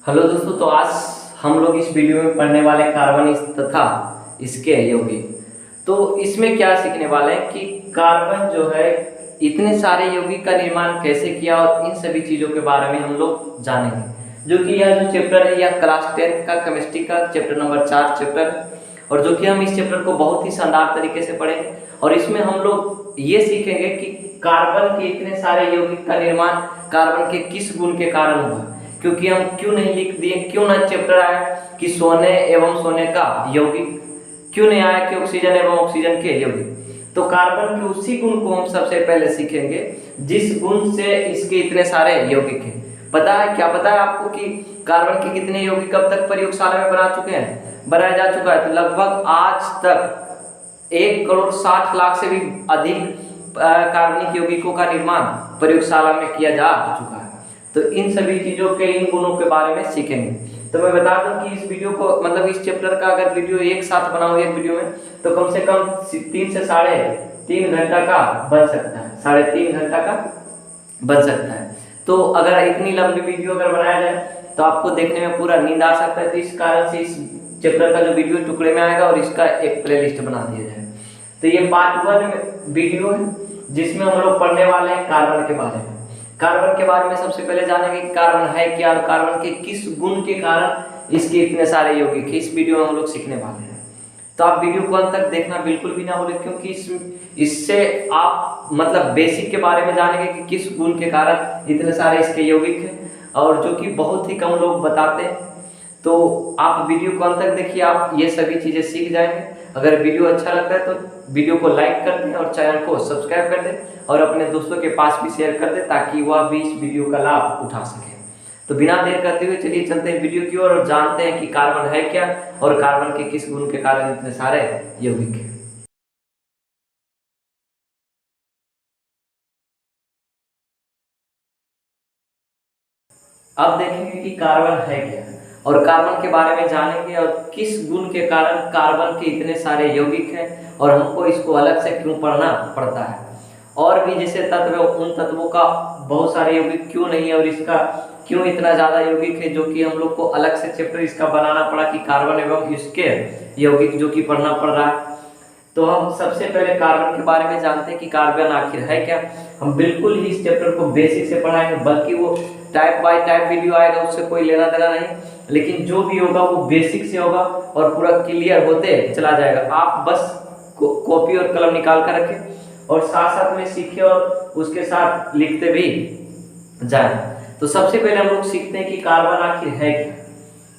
Hello दोस्तों, तो आज हम लोग इस वीडियो में पढ़ने वाले कार्बन तथा इसके यौगिक। तो इसमें क्या सीखने वाले हैं कि कार्बन जो है इतने सारे यौगिक का निर्माण कैसे किया, और इन सभी चीज़ों के बारे में हम लोग जानेंगे। जो कि यह जो चैप्टर है यह क्लास 10 का केमिस्ट्री का चैप्टर नंबर 4 चैप्टर है, और जो कि हम इस चैप्टर को बहुत ही शानदार तरीके से पढ़ेंगे। और इसमें हम लोग ये सीखेंगे कि कार्बन के इतने सारे यौगिक का निर्माण कार्बन के किस गुण के कारण हुआ। क्योंकि हम क्यों नहीं लिख दिए, क्यों ना चैप्टर आया कि सोने एवं सोने का यौगिक, क्यों नहीं आया कि ऑक्सीजन एवं ऑक्सीजन के यौगिक। तो कार्बन के उसी गुण को हम सबसे पहले सीखेंगे जिस गुण से इसके इतने सारे यौगिक हैं। पता है, क्या पता है आपको कि कार्बन के कितने यौगिक अब तक प्रयोगशाला में बना चुके हैं, बनाया जा चुका है? तो लगभग आज तक 1,60,00,000 से भी अधिक कार्बनिक यौगिकों का निर्माण प्रयोगशाला में किया जा चुका है। तो इन सभी चीज़ों के, इन गुणों के बारे में सीखेंगे। तो मैं बता दूं कि इस वीडियो को, मतलब इस चैप्टर का अगर वीडियो एक साथ बनाओ एक वीडियो में, तो कम से कम 3 से 3.5 घंटा का बन सकता है, 3.5 घंटा का बन सकता है। तो अगर इतनी लंबी वीडियो अगर बनाया जाए तो आपको देखने में पूरा नींद आ सकता है। तो इस कारण से इस चैप्टर का जो वीडियो टुकड़े में आएगा और इसका एक प्लेलिस्ट बना दिया जाए। तो ये पार्ट 1 वीडियो है जिसमें हम लोग पढ़ने वाले हैं कार्बन के बारे में। कार्बन के बारे में सबसे पहले जानेंगे कि कार्बन है क्या, और कार्बन के किस गुण के कारण इसके इतने सारे यौगिक इस वीडियो में हम लोग सीखने वाले हैं। तो आप वीडियो को अंत तक देखना बिल्कुल भी ना भूलें, क्योंकि इससे आप मतलब बेसिक के बारे में जानेंगे कि किस गुण के कारण इतने सारे इसके यौगिक हैं, और जो कि बहुत ही कम लोग बताते हैं। तो आप वीडियो को अंत तक देखिए, आप ये सभी चीज़ें सीख जाएंगे। अगर वीडियो अच्छा लगता है तो वीडियो को लाइक कर दें और चैनल को सब्सक्राइब कर दें, और अपने दोस्तों के पास भी शेयर कर दें ताकि वह भी इस वीडियो का लाभ उठा सके। तो बिना देर करते हुए चलिए चलते हैं वीडियो की ओर और जानते हैं कि कार्बन है क्या और कार्बन के किस गुण के कारण इतने सारे यौगिक हैं। अब देखेंगे कि कार्बन है क्या, और कार्बन के बारे में जानेंगे और किस गुण के कारण कार्बन के इतने सारे यौगिक हैं, और हमको इसको अलग से क्यों पढ़ना पड़ता है। और भी जैसे तत्व, उन तत्वों का बहुत सारे यौगिक क्यों नहीं है, और इसका क्यों इतना ज़्यादा यौगिक है, जो कि हम लोग को अलग से चैप्टर इसका बनाना पड़ा कि कार्बन एवं इसके यौगिक जो कि पढ़ना पड़ रहा है। तो हम सबसे पहले कार्बन के बारे में जानते हैं कि कार्बन आखिर है क्या। हम बिल्कुल ही इस चैप्टर को बेसिक से पढ़ाएंगे, बल्कि वो टाइप बाय टाइप वीडियो आएगा, उससे कोई लेना देना नहीं, लेकिन जो भी होगा वो बेसिक से होगा और पूरा क्लियर होते चला जाएगा। आप बस कॉपी और कलम निकाल कर रखें और साथ साथ में सीखें और उसके साथ लिखते भी जाएं। तो सबसे पहले हम लोग सीखते हैं कि कार्बन आखिर है क्या।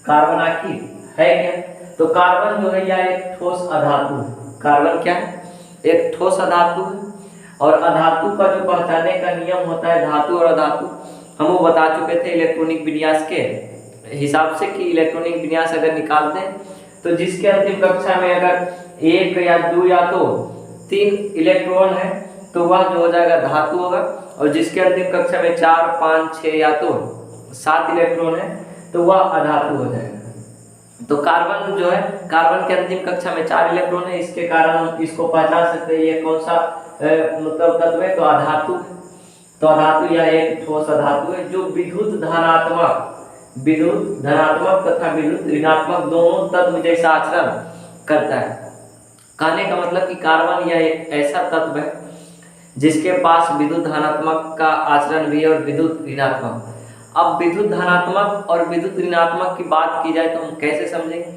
कार्बन आखिर है क्या? तो कार्बन जो है यह एक ठोस अधातु है। कार्बन क्या है? एक ठोस अधातु है। और अधातु का जो पहचानने का नियम होता है, धातु और अधातु, हम वो बता चुके थे इलेक्ट्रॉनिक विन्यास के हिसाब से कि इलेक्ट्रॉनिक विन्यास अगर निकालते हैं तो जिसके अंतिम कक्षा में अगर 1 या 2 या तो 3 इलेक्ट्रॉन है तो वह जो हो जाएगा धातु होगा, और जिसके अंतिम कक्षा में 4, 5, 6 या तो 7 इलेक्ट्रॉन है तो वह अधातु हो जाएगा। तो कार्बन जो है, कार्बन के अंतिम कक्षा में 4 इलेक्ट्रॉन है, इसके कारण हम इसको पहचान सकते हैं ये कौन सा मतलब तत्व है, तो अधातु। तो अधातु यह एक ठोस अधातु है जो विद्युत धनात्मक तथा विद्युत ऋणात्मक दोनों तत्व जैसा आचरण करता है। कहने का मतलब कि कार्बन यह एक ऐसा तत्व है जिसके पास विद्युत धनात्मक का आचरण भी है और विद्युत ऋणात्मक। अब विद्युत धनात्मक और विद्युत ऋणात्मक की बात की जाए तो हम कैसे समझेंगे?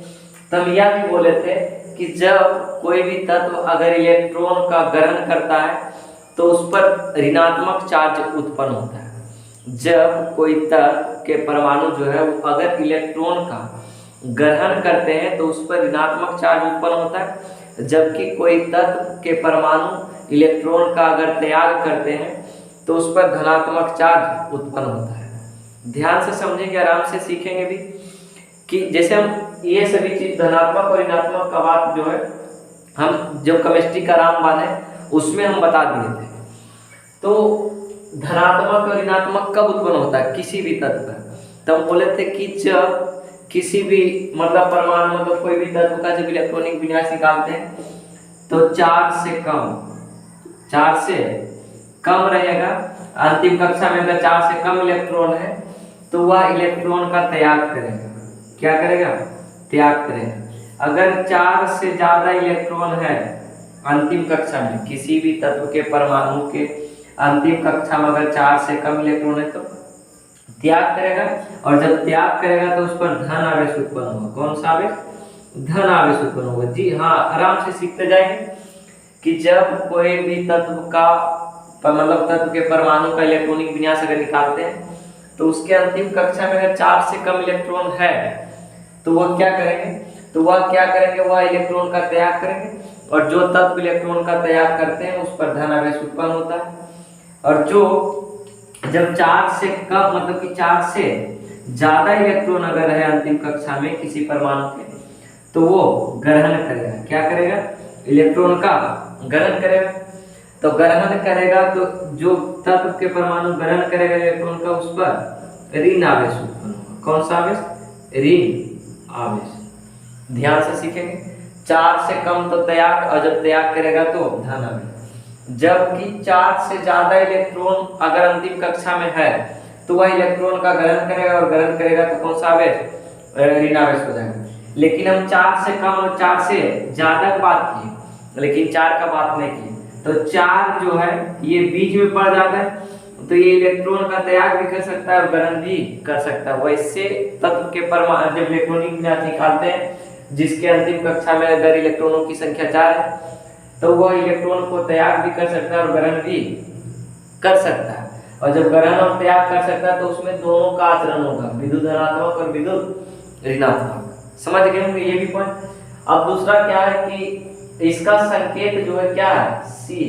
तो हम यह भी बोले थे कि जब कोई भी तत्व अगर इलेक्ट्रॉन का ग्रहण करता है तो उस पर ऋणात्मक चार्ज उत्पन्न होता है। जब कोई तत्व के परमाणु जो है वो अगर इलेक्ट्रॉन का ग्रहण करते हैं तो उस पर ऋणात्मक चार्ज उत्पन्न होता है, जबकि कोई तत्व के परमाणु इलेक्ट्रॉन का अगर त्याग करते हैं तो उस पर धनात्मक चार्ज उत्पन्न होता है। ध्यान से समझेंगे, आराम से सीखेंगे भी कि जैसे हम ये सभी चीज धनात्मक और ऋणात्मक का बात जो है हम जो केमिस्ट्री का रामबाण है उसमें हम बता दिए थे। तो धनात्मक और ऋणात्मक कब उत्पन्न होता है किसी भी तत्व का? तो हम बोले थे कि जब किसी भी मतलब परमाणु, मतलब कोई भी तत्व का जब इलेक्ट्रॉनिक विन्यास निकालते हैं तो 4 से कम रहेगा। अंतिम कक्षा में अगर 4 से कम इलेक्ट्रॉन है तो वह इलेक्ट्रॉन का त्याग करेगा। क्या करेगा? त्याग करेगा। अगर 4 से ज्यादा इलेक्ट्रॉन है अंतिम कक्षा में, किसी भी तत्व के परमाणु के अंतिम कक्षा में अगर 4 से कम इलेक्ट्रॉन है तो त्याग करेगा, और जब त्याग करेगा तो उस पर धन आवेश उत्पन्न होगा। कौन सा आवेश? धन आवेश उत्पन्न होगा। जी हाँ, आराम से सीखते जाएंगे कि जब कोई भी तत्व का मतलब तत्व के परमाणु का इलेक्ट्रॉनिक विन्यास अगर निकालते हैं तो उसके अंतिम कक्षा में अगर 4 से कम इलेक्ट्रॉन है तो वह क्या करेंगे? वह इलेक्ट्रॉन का त्याग करेंगे, और जो तत्व इलेक्ट्रॉन का त्याग करते हैं उस पर धन आवेश उत्पन्न होता है। और जो जब 4 से कम मतलब कि 4 से ज्यादा इलेक्ट्रॉन अगर है अंतिम कक्षा में किसी परमाणु के, तो वो ग्रहण करेगा। क्या करेगा? इलेक्ट्रॉन का ग्रहण करेगा। तो ग्रहण करेगा तो जो तत्व के परमाणु ग्रहण करेगा इलेक्ट्रॉन का, उस पर ऋण आवेश उत्पन्न होगा। कौन सा आवेश? ऋण आवेश। ध्यान से सीखेंगे। 4 से कम तो त्याग, और जब त्याग करेगा तो धन आवेश। जबकि 4 से ज्यादा इलेक्ट्रॉन अगर अंतिम कक्षा में है तो वह इलेक्ट्रॉन का ग्रहण करेगा, और ग्रहण करेगा तो कौन सा आवेश? ऋण आवेश हो जाएगा। लेकिन हम 4 से कम और 4 से ज्यादा की बात की, लेकिन 4 का बात नहीं की। तो 4 जो है ये बीच में पड़ जाता है, तो ये इलेक्ट्रॉन का त्याग भी कर सकता है और ग्रहण भी कर सकता है। वैसे तत्व के परमाणु जब इलेक्ट्रॉनिक विन्यास निकालते हैं जिसके अंतिम कक्षा में अगर इलेक्ट्रॉनों की संख्या 4 है तो वह इलेक्ट्रॉन को त्याग भी कर सकता है और ग्रहण भी कर सकता है। और जब ग्रहण और त्याग कर सकता है तो उसमें दोनों का आचरण होगा, विद्युत धनात्मक और विद्युत ऋणात्मक। समझ गए होंगे ये भी पॉइंट। अब दूसरा क्या है कि इसका संकेत जो है क्या है? सी।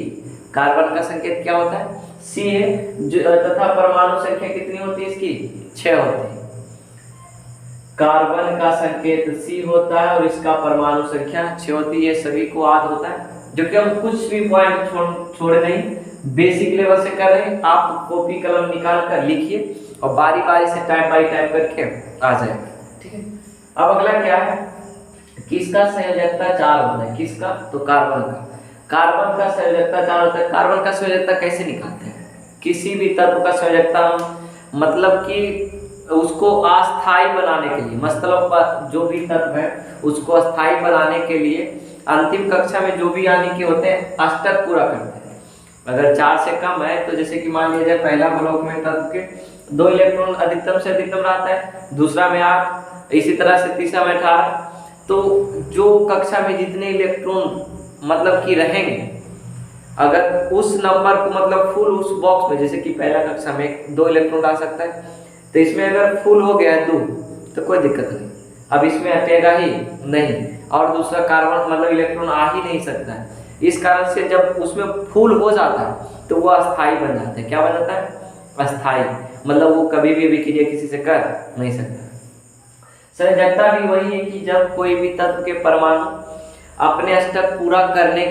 कार्बन का संकेत क्या होता है? सी है। तथा परमाणु संख्या कितनी होती है इसकी? 6 होती है। कार्बन का संकेत सी होता है और इसका परमाणु संख्या 6 होती है। ये सभी को याद होता है, जो कि हम कुछ भी पॉइंट छोड़े नहीं, बेसिक लेवल से कर रहे हैं। आप कॉपी कलम निकाल कर लिखिए और बारी बारी से टाइप बाई टाइप करके आ जाएगा। ठीक है। अब अगला क्या है? किसका संयोजकता 4 होता है? किसका? तो कार्बन का। कार्बन का संयोजकता 4 होता है। कार्बन का संयोजकता कैसे निकालते हैं? किसी भी तत्व का संयोजकता मतलब कि उसको अस्थाई बनाने के लिए, मतलब जो भी तत्व है उसको अस्थाई बनाने के लिए अंतिम कक्षा में जो भी यानी कि होते हैं अष्टक पूरा करते हैं। अगर 4 से कम है तो जैसे कि मान लिया जाए पहला ब्लॉक में तत्व के 2 इलेक्ट्रॉन अधिकतम से अधिकतम रहता है, दूसरा में 8, इसी तरह से तीसरा में 18। तो जो कक्षा में जितने इलेक्ट्रॉन मतलब कि रहेंगे, अगर उस नंबर को मतलब फुल उस बॉक्स में, जैसे कि पहला कक्षा में 2 इलेक्ट्रॉन आ सकता है, तो इसमें अगर फुल हो गया 2 तो कोई दिक्कत नहीं, अब इसमें हटेगा ही नहीं, और दूसरा कार्बन मतलब इलेक्ट्रॉन आ ही नहीं सकता है। इस कारण से जब उसमें फुल हो जाता है तो वह अस्थाई बन जाता है। क्या बन जाता है? अस्थाई। मतलब वो कभी भी अभिक्रिया किसी से कर नहीं सकता। संयोजकता भी वही है कि जब कोई भी तत्व के परमाणु अपने अष्टक पूरा करने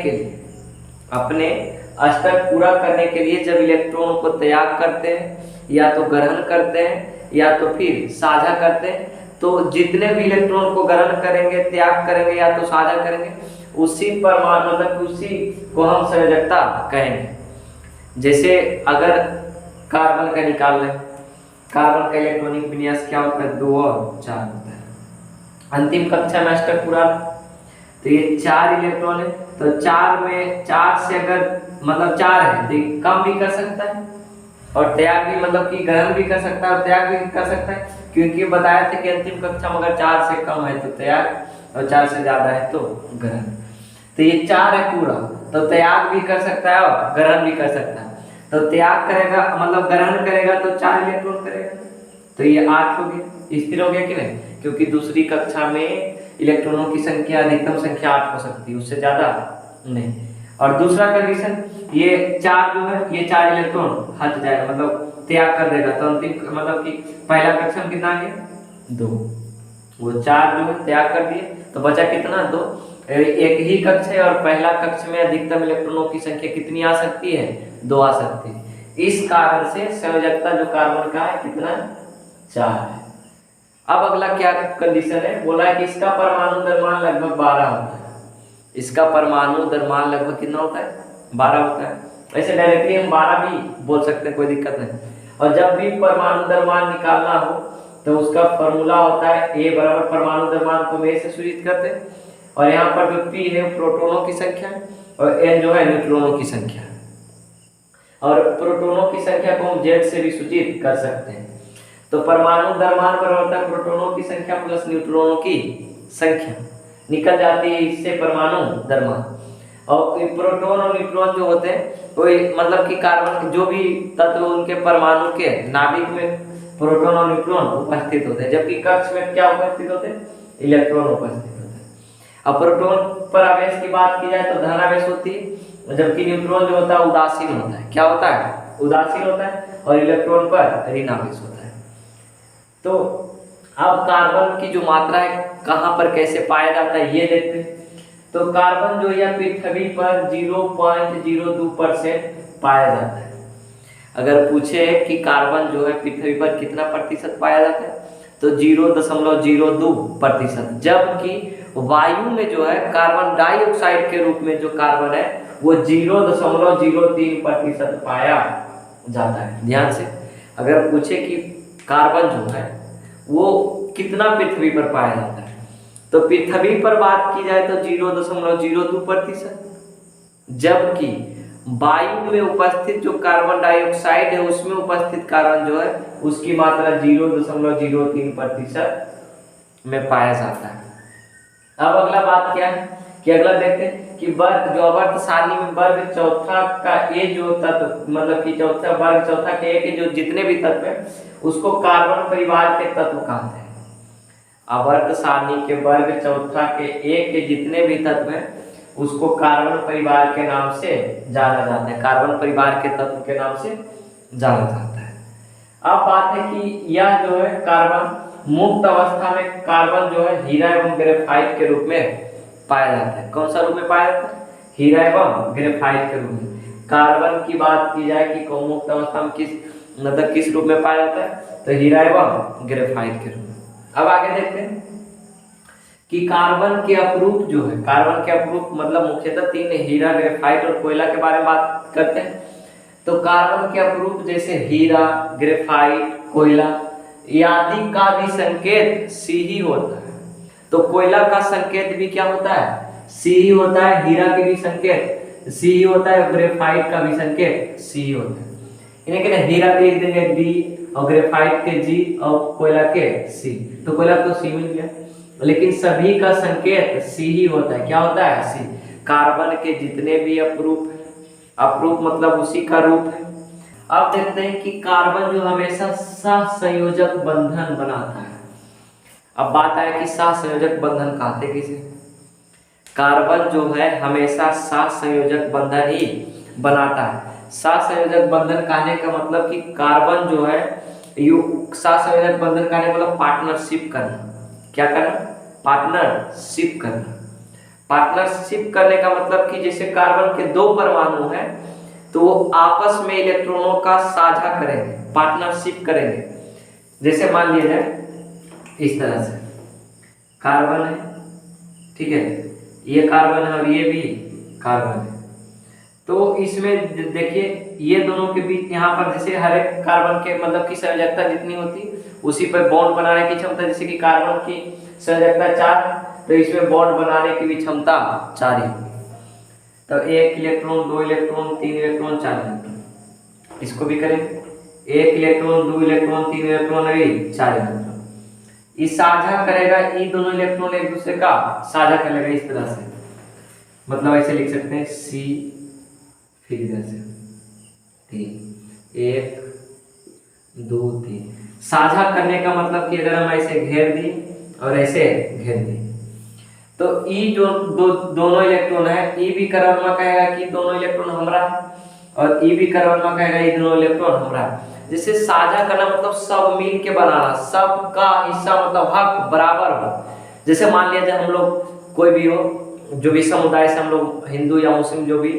के लिए जब इलेक्ट्रॉन को त्याग करते हैं या तो ग्रहण करते हैं या तो फिर साझा करते हैं, तो जितने भी इलेक्ट्रॉन को ग्रहण करेंगे, त्याग करेंगे या तो साझा करेंगे, उसी परमाणु मतलब उसी को हम संयोजकता कहेंगे। जैसे अगर कार्बन का निकाल लें, कार्बन का इलेक्ट्रॉनिक विन्यास क्या होता है? 2 और 4 होता है। अंतिम कक्षा में अष्टक पूरा, तो ये 4 इलेक्ट्रॉन है, तो 4 में 4 से अगर मतलब 4 है तो कम भी कर सकता है और त्याग भी मतलब कि ग्रहण भी कर सकता है और त्याग भी कर सकता है, क्योंकि बताया था कि अंतिम कक्षा में अगर 4 से कम है तो त्याग और 4 से ज्यादा है तो ग्रहण। तो ये 4 है पूरा, तो त्याग भी कर सकता है और ग्रहण भी कर सकता है। तो त्याग करेगा मतलब ग्रहण करेगा तो 4 इलेक्ट्रॉन करेगा, तो ये 8 हो गया, स्थिर हो गया कि नहीं? क्योंकि दूसरी कक्षा में इलेक्ट्रॉनों की संख्या अधिकतम संख्या 8 हो सकती है, उससे ज्यादा नहीं। और दूसरा कंडीशन, ये 4 जो है ये 4 इलेक्ट्रॉन हट जाएगा मतलब त्याग कर देगा, तो अंतिम मतलब कि पहला कक्षा में कितना गया? 2। वो 4 जो है त्याग कर दिए तो बचा कितना? 2। एक ही कक्ष है और पहला कक्ष में अधिकतम इलेक्ट्रॉनों की संख्या कितनी आ सकती है? 2 आ सकती है। इस कारण से संयोजकता जो कार्बन का है कितना? 4 है। अब अगला क्या कंडीशन है? बोला है कि इसका परमाणु द्रव्यमान लगभग 12 होता है। इसका परमाणु द्रव्यमान लगभग कितना होता है? 12 होता है। ऐसे डायरेक्टली हम 12 भी बोल सकते हैं, कोई दिक्कत नहीं। और जब भी परमाणु द्रव्यमान निकालना हो तो उसका फॉर्मूला होता है ए बराबर परमाणु द्रव्यमान को में से सूचित करते हैं, और यहाँ पर जो पी है प्रोटॉनों की संख्या है और एन जो है न्यूट्रॉनों की संख्या है, और प्रोटॉनों की संख्या को हम जेड से भी सूचित कर सकते हैं। तो परमाणु द्रव्यमान बराबर होता है प्रोटॉनों की संख्या प्लस न्यूट्रॉनों की संख्या, निकल जाती है इससे परमाणु द्रव्यमान। और प्रोटॉन और न्यूट्रॉन जो होते हैं कोई मतलब कि कार्बन जो भी तत्व उनके परमाणु के नाभिक में प्रोटॉन और न्यूट्रॉन उपस्थित होते हैं, जबकि कक्ष में क्या उपस्थित होते हैं, इलेक्ट्रॉन उपस्थित होते हैं। अब प्रोटॉन पर आवेश की बात की जाए तो धन आवेश होती है, जबकि न्यूट्रॉन जो होता है उदासीन होता है। क्या होता है, उदासीन होता है, और इलेक्ट्रॉन पर ऋण आवेश होता है। तो अब कार्बन की जो मात्रा है कहाँ पर कैसे पाया जाता है ये देखते हैं। तो कार्बन जो है पृथ्वी पर 0.02% पाया जाता है। अगर पूछे कि कार्बन जो है पृथ्वी पर कितना प्रतिशत पाया जाता है तो 0.02%, जबकि वायु में जो है कार्बन डाइऑक्साइड के रूप में जो कार्बन है वो 0.03% पाया जाता है। ध्यान से अगर पूछे कि कार्बन जो है वो कितना पृथ्वी पर पाया जाता है तो पृथ्वी पर बात की जाए तो 0.02%, जबकि वायु में उपस्थित जो कार्बन डाइऑक्साइड है उसमें उपस्थित कार्बन जो है उसकी मात्रा 0.03% में पाया जाता है। अब अगला बात क्या है कि अगला देखते हैं कि वर्ग जो आवर्त सारणी में वर्ग चौथा का ए जो तत्व मतलब कि चौथा वर्ग चौथा के ए के जो जितने भी तत्व है उसको कार्बन परिवार के तत्व कहते हैं। आवर्त सारणी के वर्ग चौथा के ए के जितने भी तत्व हैं उसको कार्बन परिवार के नाम से जाना जाता है, कार्बन परिवार के तत्व के नाम से जाना जाता है। अब बात है कि यह जो है कार्बन मुक्त अवस्था में कार्बन जो है हीरा एवं ग्रेफाइट के रूप में पाया जाता है। कौन सा रूप में पाया जाता है, हीरा एवं ग्रेफाइट के रूप में। कार्बन की बात की जाए कि मुक्त अवस्था में किस रूप में पाया जाता है तो हीरा एवं ग्रेफाइट के रूप में। अब आगे देखते हैं कि कार्बन के अपरूप जो है, कार्बन के अपरूप मतलब मुख्यतः तीन, हीरा ग्रेफाइट और कोयला के बारे में बात करते हैं। तो कार्बन के अपरूप जैसे हीरा, ग्रेफाइट, कोयला आदि का भी संकेत सी ही होता है। तो कोयला का संकेत भी क्या होता है, सी ही होता है, हीरा के भी संकेत सी ही होता है, ग्रेफाइट का भी संकेत सी ही होता है। इन्हें कहते हैं हीरा के लिख देंगे डी और ग्रेफाइट के जी और कोयला के सी। तो कोयला तो सी मिल गया, लेकिन सभी का संकेत सी ही होता है। क्या होता है, सी। कार्बन के जितने भी अपरूप मतलब उसी का रूप है। अब देखते हैं कि कार्बन जो हमेशा सहसंयोजक बंधन बनाता है। अब बात है कि सहसंयोजक बंधन कहते किसे, कार्बन जो है हमेशा सहसंयोजक बंधन ही बनाता है। सहसंयोजक बंधन कहने का मतलब कि कार्बन जो है सहसंयोजक बंधन कहने मतलब पार्टनरशिप करना। क्या करना, पार्टनरशिप करना। पार्टनरशिप करने का मतलब कि जैसे कार्बन के दो परमाणु हैं तो वो आपस में इलेक्ट्रॉनों का साझा करेंगे, पार्टनरशिप करेंगे। जैसे मान लिया जाए इस तरह से कार्बन है, ठीक है, ये कार्बन है और ये भी कार्बन है। तो इसमें देखिए ये दोनों के बीच यहाँ पर जैसे हर एक कार्बन के मतलब की संयोजकता जितनी होती उसी पर बॉन्ड बनाने की क्षमता, जैसे कि कार्बन की संयोजकता 4 तो इसमें बॉन्ड बनाने की भी क्षमता 4 ही होगी। तो 1 इलेक्ट्रॉन, 2 इलेक्ट्रॉन, 3 इलेक्ट्रॉन, 4 इलेक्ट्रॉन। इसको भी करेंगे 1 इलेक्ट्रॉन, 2 इलेक्ट्रॉन, 3 इलेक्ट्रॉन, 4 इलेक्ट्रॉन। ये साझा करेगा, ये दोनों इलेक्ट्रॉन एक दूसरे का साझा करेगा इस तरह से, मतलब ऐसे लिख सकते हैं सी फिर इधर से 3, 1 2 3। साझा करने का मतलब कि अगर हम ऐसे घेर दी और ऐसे घेर दी तो ई जो दोनों इलेक्ट्रॉन है, ई भी कर्णमा कहेगा कि दोनों इलेक्ट्रॉन हमारा है और ई भी कर्णमा कहेगा ये दोनों इलेक्ट्रॉन हमारा है। जैसे साझा करना मतलब सब मिल के बनाना, सबका हिस्सा मतलब हक बराबर हो। जैसे मान लिया जाए हम लोग कोई भी हो, जो भी समुदाय से हम लोग हिंदू या मुस्लिम जो भी,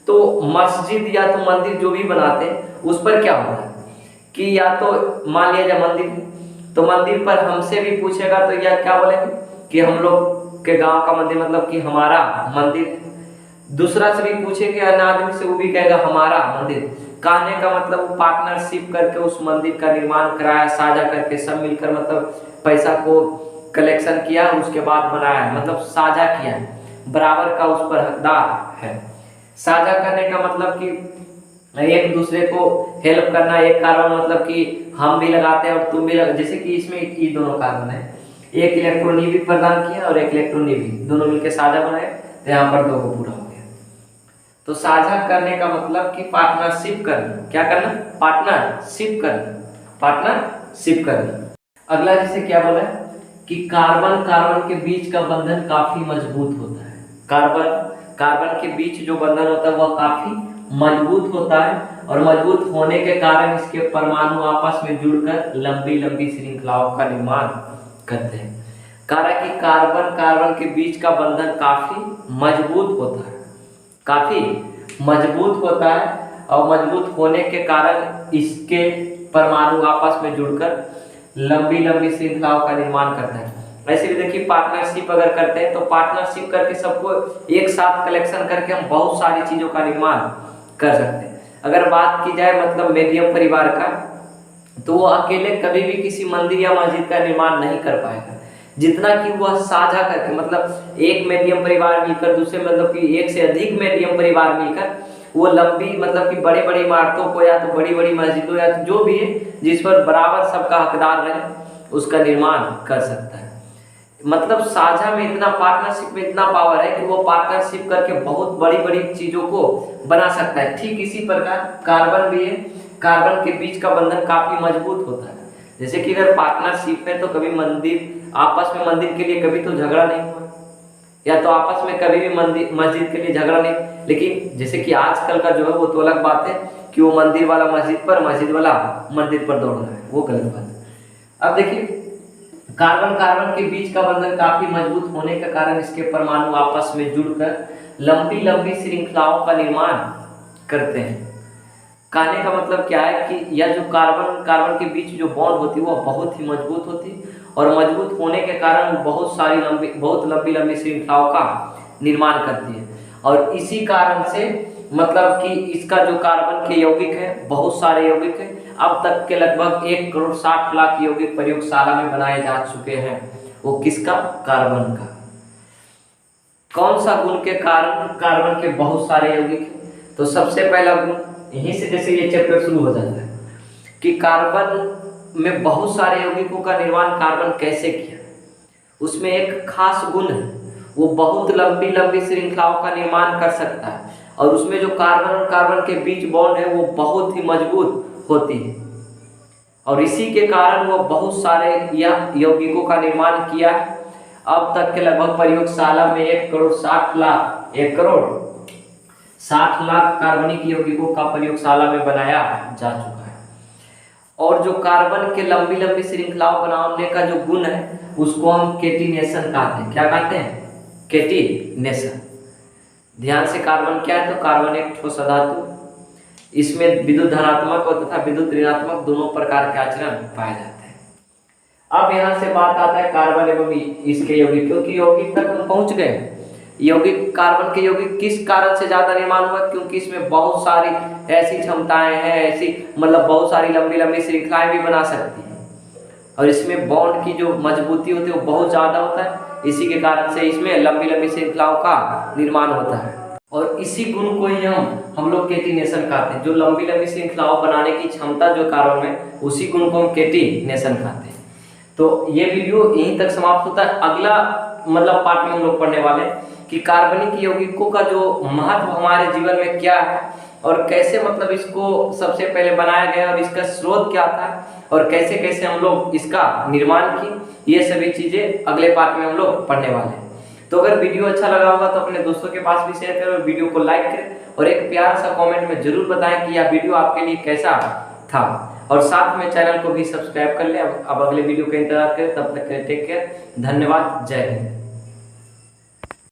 तो मस्जिद या तो मंदिर जो भी बनाते हैं उस पर क्या होता है कि या तो मान लिया जाए मंदिर, तो मंदिर पर हमसे भी पूछेगा तो या क्या बोलेंगे कि हम लोग के गांव का मंदिर मतलब कि हमारा मंदिर। दूसरा से भी पूछेंगे अन्य आदमी से, वो भी कहेगा हमारा मंदिर। कहने का मतलब वो पार्टनरशिप करके उस मंदिर का निर्माण कराया, साझा करके सब मिलकर मतलब पैसा को कलेक्शन किया, उसके बाद बनाया, मतलब साझा किया, बराबर का उस पर हकदार है। साझा करने का मतलब कि एक दूसरे को हेल्प करना। एक कार्बन मतलब कि हम भी लगाते हैं और तुम भी जैसे कि इसमें ये दोनों कार्बन है, एक इलेक्ट्रॉन भी प्रदान किया और एक इलेक्ट्रॉन भी, दोनों मिलकर साझा बनाए, तो यहाँ पर 2 को पूरा हो गया। तो साझा करने का मतलब कि पार्टनरशिप करना। क्या करना? पार्टनरशिप करना, पार्टनरशिप करना। अगला जैसे क्या बोला है कि कार्बन कार्बन के बीच का बंधन काफी मजबूत होता है। कार्बन कार्बन के बीच जो बंधन होता है वह काफी मजबूत होता है, और मजबूत होने के कारण इसके परमाणु आपस में जुड़कर लंबी लंबी श्रृंखलाओं का निर्माण करते हैं। कारण कि कार्बन कार्बन के बीच का बंधन काफी मजबूत होता है, काफी मजबूत होता है, और मजबूत होने के कारण इसके परमाणु आपस में जुड़कर लंबी लंबी श्रृंखलाओं का निर्माण करता है। ऐसे भी देखिए पार्टनरशिप अगर करते हैं तो पार्टनरशिप करके सबको एक साथ कलेक्शन करके हम बहुत सारी चीजों का निर्माण कर सकते हैं। अगर बात की जाए मतलब मीडियम परिवार का, तो वो अकेले कभी भी किसी मंदिर या मस्जिद का निर्माण नहीं कर पाएगा, जितना कि वह साझा करके, मतलब एक मीडियम परिवार मिलकर, दूसरे मतलब कि एक से अधिक मीडियम परिवार मिलकर वो लंबी मतलब कि बड़े बड़ी इमारतों को या तो बड़ी बड़ी मस्जिदों या तो जो भी है जिस पर बराबर सबका हकदार रहे उसका निर्माण कर सकता है। मतलब साझा में इतना, पार्टनरशिप में इतना पावर है कि वो पार्टनरशिप करके बहुत बड़ी बड़ी चीजों को बना सकता है। ठीक इसी प्रकार कार्बन भी है, कार्बन के बीच का बंधन काफी मजबूत होता है। जैसे कि अगर पार्टनरशिप है तो कभी मंदिर आपस में, मंदिर के लिए कभी तो झगड़ा नहीं हुआ, या तो आपस में कभी भी मंदिर मस्जिद के लिए झगड़ा नहीं। लेकिन जैसे कि आजकल का जो है वो तो अलग बात है कि वो मंदिर वाला मस्जिद पर, मस्जिद वाला मंदिर पर दौड़ रहा है, वो गलत बात है। अब देखिए कार्बन कार्बन के बीच का बंधन काफी मजबूत होने के कारण इसके परमाणु आपस में जुड़कर लंबी लंबी श्रृंखलाओं का निर्माण करते हैं। कहने का मतलब क्या है कि यह जो कार्बन कार्बन के बीच जो बॉन्ड होती है वह बहुत ही मजबूत होती है, और मजबूत होने के कारण बहुत लंबी लंबी श्रृंखलाओं का निर्माण करती है। और इसी कारण से मतलब कि इसका जो कार्बन के यौगिक है, बहुत सारे यौगिक है, अब तक के लगभग 1,60,00,000 यौगिक प्रयोगशाला में बनाए जा चुके हैं। वो किसका? कार्बन का। कौन सा गुण के कारण कार्बन के बहुत सारे यौगिक हैं? तो सबसे पहला गुण, यहीं से जैसे ये चैप्टर शुरू हो जाता है कि कार्बन में बहुत सारे यौगिकों का निर्माण कार्बन कैसे किया। उसमें एक खास गुण है, वो बहुत लंबी लंबी श्रृंखलाओं का निर्माण कर सकता है, और उसमें जो कार्बन और कार्बन के बीच बॉन्ड है वो बहुत ही मजबूत होती है, और इसी के कारण वो बहुत सारे यौगिकों का निर्माण किया है। अब तक के लगभग प्रयोगशाला में 1,60,00,000 कार्बनिक यौगिकों का प्रयोगशाला में बनाया जा चुका है। और जो कार्बन के लंबी लंबी श्रृंखलाओं बनाने का जो गुण है उसको हम केटिनेशन कहते हैं। क्या कहते हैं? केटिनेशन। ध्यान से, कार्बन क्या है? तो कार्बन एक ठोस धातु, इसमें विद्युत धनात्मक और तथा विद्युत ऋणात्मक दोनों प्रकार के आचरण पाए जाते हैं। अब यहाँ से बात आता है कार्बन एवं इसके यौगिक, क्योंकि यौगिक तक हम पहुंच गए। यौगिक, कार्बन के यौगिक किस कारण से ज्यादा निर्माण हुआ? क्योंकि इसमें बहुत सारी ऐसी क्षमताएं हैं, ऐसी मतलब बहुत सारी लंबी लंबी श्रृंखलाएं भी बना सकती है, और इसमें बॉन्ड की जो मजबूती होती है वो बहुत ज्यादा होता है। इसी के कारण से इसमें लंबी लंबी श्रृंखलाओं का निर्माण होता है, और इसी गुण को ही हम लोग केटिनेशन कहते हैं। जो लंबी लंबी श्रृंखलाओं बनाने की क्षमता जो कार्बन में, उसी गुण को हम केटिनेशन कहते हैं। तो ये वीडियो यहीं तक समाप्त होता है। अगला मतलब पार्ट में हम लोग पढ़ने वाले कि कार्बनिक यौगिकों का जो महत्व हमारे जीवन में क्या है, और कैसे मतलब इसको सबसे पहले बनाया गया, और इसका स्रोत क्या था, और कैसे कैसे हम लोग इसका निर्माण किए, ये सभी चीजें अगले पार्ट में हम लोग पढ़ने वाले हैं। तो अगर वीडियो अच्छा लगा होगा तो अपने दोस्तों के पास भी शेयर करें, और वीडियो को लाइक करें, और एक प्यारा सा कमेंट में जरूर बताएं कि यह वीडियो आपके लिए कैसा था, और साथ में चैनल को भी सब्सक्राइब कर लें। अब अगले वीडियो का इंतजार करें, तब तक टेक केयर, धन्यवाद, जय हिंद।